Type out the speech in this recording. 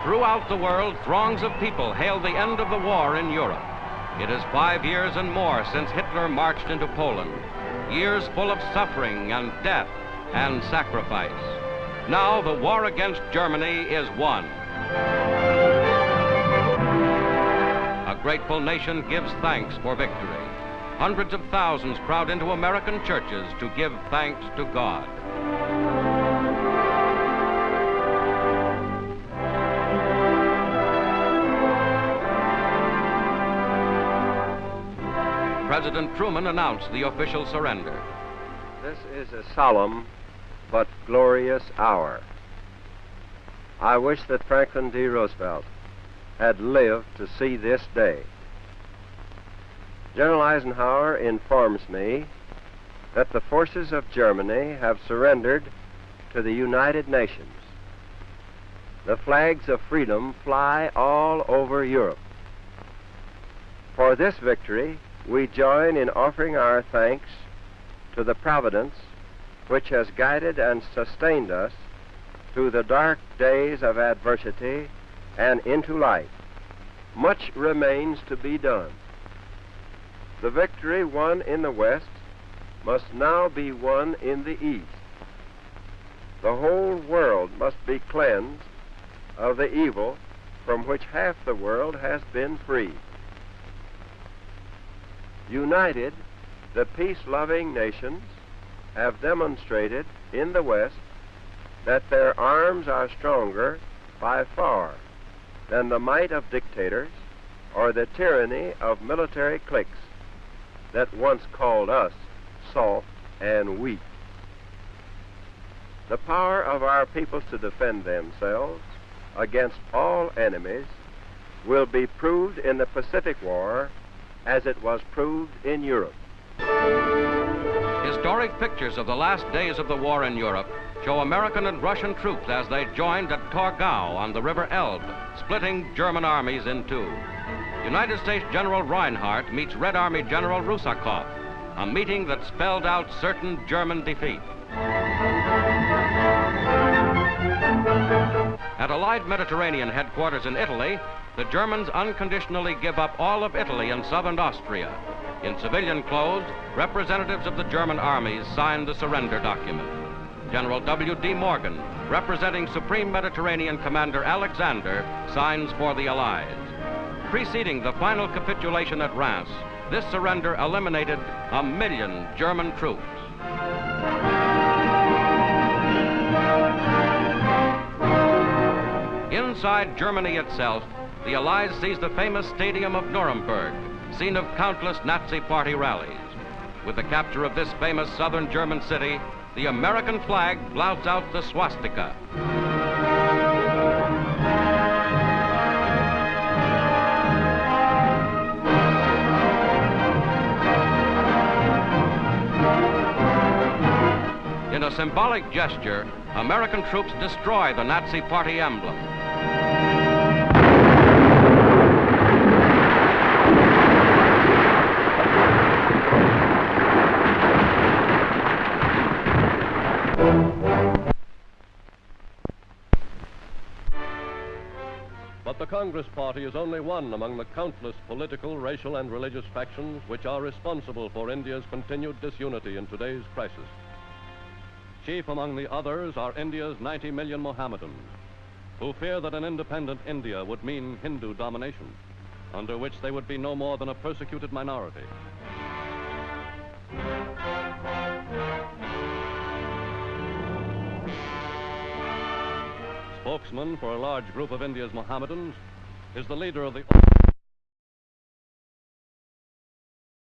Throughout the world, throngs of people hail the end of the war in Europe. It is 5 years and more since Hitler marched into Poland. Years full of suffering and death and sacrifice. Now the war against Germany is won. A grateful nation gives thanks for victory. Hundreds of thousands crowd into American churches to give thanks to God. President Truman announced the official surrender. This is a solemn but glorious hour. I wish that Franklin D. Roosevelt had lived to see this day. General Eisenhower informs me that the forces of Germany have surrendered to the United Nations. The flags of freedom fly all over Europe. For this victory, we join in offering our thanks to the Providence which has guided and sustained us through the dark days of adversity and into light. Much remains to be done. The victory won in the West must now be won in the East. The whole world must be cleansed of the evil from which half the world has been freed. United, the peace-loving nations have demonstrated in the West that their arms are stronger by far than the might of dictators or the tyranny of military cliques that once called us soft and weak. The power of our peoples to defend themselves against all enemies will be proved in the Pacific War as it was proved in Europe. Historic pictures of the last days of the war in Europe show American and Russian troops as they joined at Torgau on the River Elbe, splitting German armies in two. United States General Reinhardt meets Red Army General Rusakov, a meeting that spelled out certain German defeat. At Allied Mediterranean headquarters in Italy, the Germans unconditionally give up all of Italy and southern Austria. In civilian clothes, representatives of the German armies signed the surrender document. General W.D. Morgan, representing Supreme Mediterranean Commander Alexander, signs for the Allies. Preceding the final capitulation at Reims, this surrender eliminated 1 million German troops. Inside Germany itself, the Allies seized the famous Stadium of Nuremberg, scene of countless Nazi Party rallies. With the capture of this famous southern German city, the American flag flouts out the swastika. In a symbolic gesture, American troops destroy the Nazi Party emblem. But the Congress Party is only one among the countless political, racial, and religious factions which are responsible for India's continued disunity in today's crisis. Chief among the others are India's 90 million Mohammedans, who fear that an independent India would mean Hindu domination, under which they would be no more than a persecuted minority. Spokesman for a large group of India's Mohammedans is the leader of the